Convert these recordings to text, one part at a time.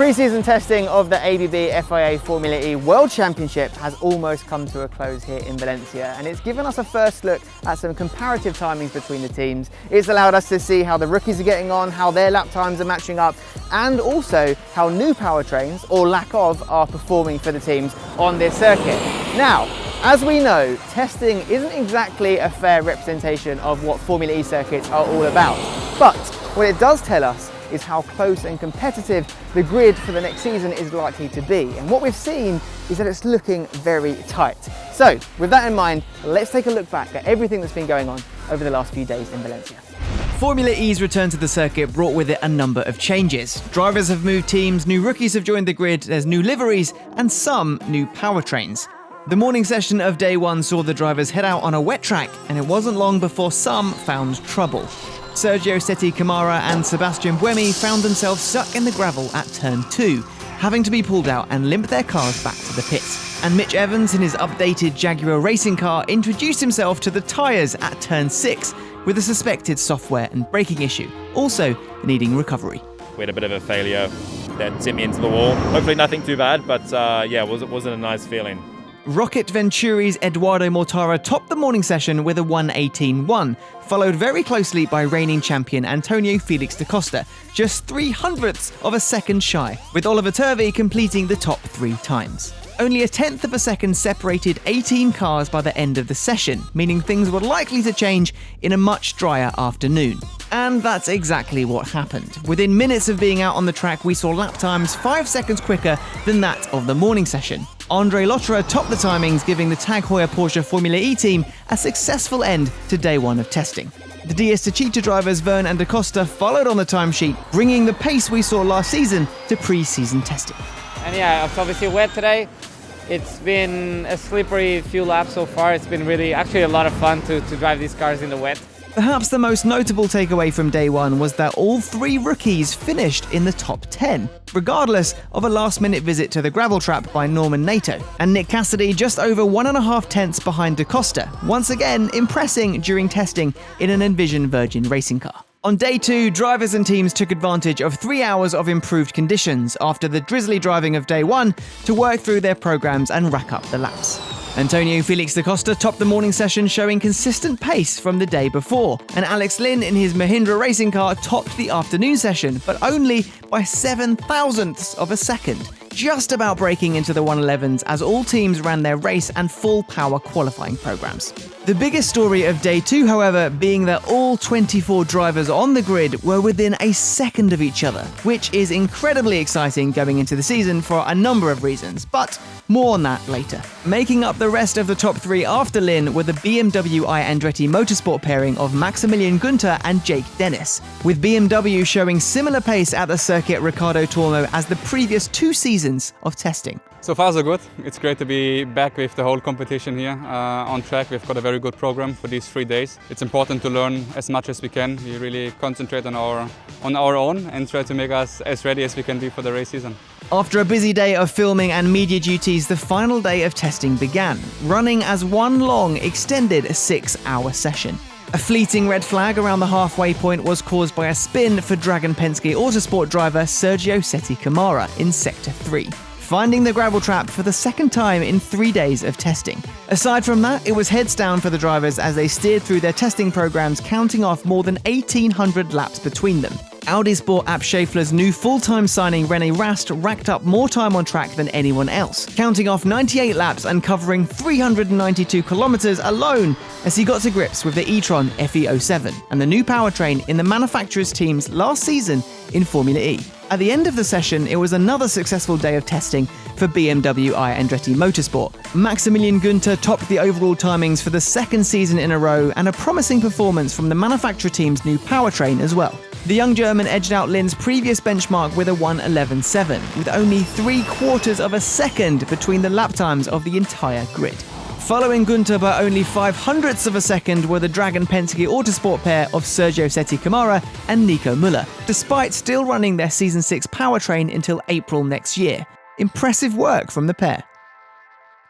Pre-season testing of the ABB FIA Formula E World Championship has almost come to a close here in Valencia, and it's given us a first look at some comparative timings between the teams. It's allowed us to see how the rookies are getting on, how their lap times are matching up, and also how new powertrains, or lack of, are performing for the teams on this circuit. Now, as we know, testing isn't exactly a fair representation of what Formula E circuits are all about, but what it does tell us is how close and competitive the grid for the next season is likely to be. And what we've seen is that it's looking very tight. So, with that in mind, let's take a look back at everything that's been going on over the last few days in Valencia. Formula E's return to the circuit brought with it a number of changes. Drivers have moved teams, new rookies have joined the grid, there's new liveries, and some new powertrains. The morning session of day one saw the drivers head out on a wet track, and it wasn't long before some found trouble. Sergio Seti Camara and Sebastian Buemi found themselves stuck in the gravel at turn 2, having to be pulled out and limp their cars back to the pits. And Mitch Evans in his updated Jaguar racing car introduced himself to the tyres at turn 6 with a suspected software and braking issue, also needing recovery. We had a bit of a failure that sent me into the wall. Hopefully nothing too bad, but yeah, it wasn't a nice feeling. Rocket Venturi's Eduardo Mortara topped the morning session with a 1:18.1, followed very closely by reigning champion Antonio Felix da Costa, just 0.03 of a second shy, with Oliver Turvey completing the top 3 times. Only a 1/10 of a second separated 18 cars by the end of the session, meaning things were likely to change in a much drier afternoon. And that's exactly what happened. Within minutes of being out on the track, we saw lap times 5 seconds quicker than that of the morning session. Andre Lotterer topped the timings, giving the Tag Heuer Porsche Formula E team a successful end to day one of testing. The DS Techeetah drivers Verne and da Costa followed on the timesheet, bringing the pace we saw last season to pre-season testing. And yeah, it's obviously wet today. It's been a slippery few laps so far. It's been really actually a lot of fun to drive these cars in the wet. Perhaps the most notable takeaway from day one was that all 3 rookies finished in the top 10, regardless of a last-minute visit to the gravel trap by Norman Nato, and Nick Cassidy just over 1.5 tenths behind da Costa, once again impressing during testing in an Envision Virgin racing car. On day 2, drivers and teams took advantage of 3 hours of improved conditions after the drizzly driving of day 1 to work through their programs and rack up the laps. Antonio Felix da Costa topped the morning session showing consistent pace from the day before, and Alex Lynn in his Mahindra racing car topped the afternoon session, but only by 0.07 of a second, just about breaking into the 111s as all teams ran their race and full power qualifying programs. The biggest story of day 2, however, being that all 24 drivers on the grid were within a second of each other, which is incredibly exciting going into the season for a number of reasons, but more on that later. Making up the rest of the top 3 after Lynn were the BMW I Andretti Motorsport pairing of Maximilian Gunther and Jake Dennis, with BMW showing similar pace at the circuit Ricardo Tormo as the previous 2 seasons of testing. So far so good. It's great to be back with the whole competition here on track. We've got a very good program for these 3 days. It's important to learn as much as we can. We really concentrate on our own and try to make us as ready as we can be for the race season. After a busy day of filming and media duties, the final day of testing began, running as one long, extended 6-hour session. A fleeting red flag around the halfway point was caused by a spin for Dragon Penske Autosport driver Sergio Seti Camara in Sector 3, finding the gravel trap for the second time in 3 days of testing. Aside from that, it was heads down for the drivers as they steered through their testing programs, counting off more than 1,800 laps between them. Audi Sport App Schaeffler's new full-time signing René Rast racked up more time on track than anyone else, counting off 98 laps and covering 392 kilometers alone as he got to grips with the e-tron FE07 and the new powertrain in the manufacturer's team's last season in Formula E. At the end of the session, it was another successful day of testing for BMW I Andretti Motorsport. Maximilian Gunther topped the overall timings for the 2nd season in a row, and a promising performance from the manufacturer team's new powertrain as well. The young German edged out Lynn's previous benchmark with a 1:11.7, with only 3/4 of a second between the lap times of the entire grid. Following Gunther by only 0.05 of a second were the Dragon Penske Autosport pair of Sergio Seti Camara and Nico Müller, despite still running their Season 6 powertrain until April next year. Impressive work from the pair.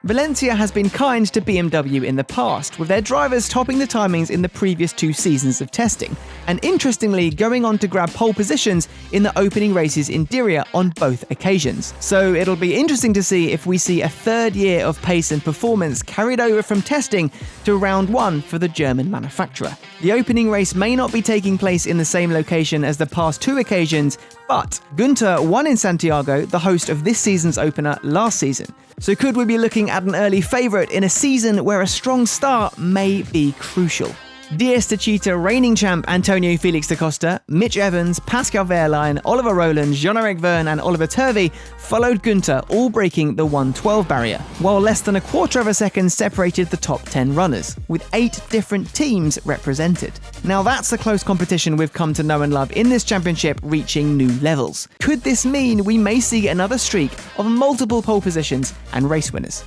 Valencia has been kind to BMW in the past, with their drivers topping the timings in the previous 2 seasons of testing, and interestingly going on to grab pole positions in the opening races in Diriyah on both occasions. So it'll be interesting to see if we see a third year of pace and performance carried over from testing to round 1 for the German manufacturer. The opening race may not be taking place in the same location as the past 2 occasions, but Gunther won in Santiago, the host of this season's opener last season. So could we be looking at an early favourite in a season where a strong start may be crucial? Cheetah reigning champ Antonio Felix da Costa, Mitch Evans, Pascal Wehrlein, Oliver Rowland, Jean-Eric Vergne and Oliver Turvey followed Gunther, all breaking the 1:12 barrier, while less than a quarter of a second separated the top 10 runners, with 8 different teams represented. Now that's the close competition we've come to know and love in this championship reaching new levels. Could this mean we may see another streak of multiple pole positions and race winners?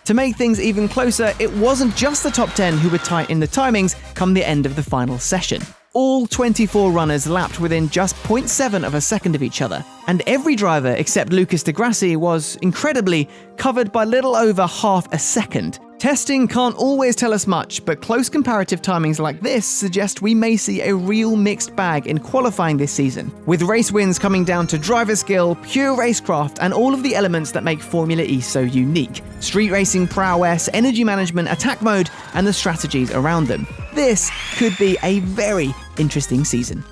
To make things even closer, it wasn't just the top 10 who were tight in the timings come the end of the final session. All 24 runners lapped within just 0.7 of a second of each other, and every driver except Lucas de Grassi was, incredibly, covered by little over half a second. Testing can't always tell us much, but close comparative timings like this suggest we may see a real mixed bag in qualifying this season, with race wins coming down to driver skill, pure racecraft, and all of the elements that make Formula E so unique. Street racing prowess, energy management, attack mode, and the strategies around them. This could be a very interesting season.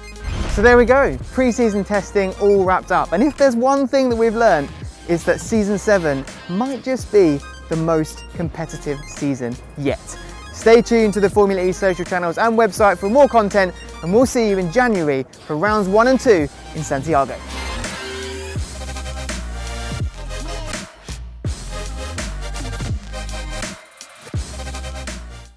So there we go, pre-season testing all wrapped up. And if there's one thing that we've learned, is that season 7 might just be the most competitive season yet. Stay tuned to the Formula E social channels and website for more content, and we'll see you in January for rounds 1 and 2 in Santiago.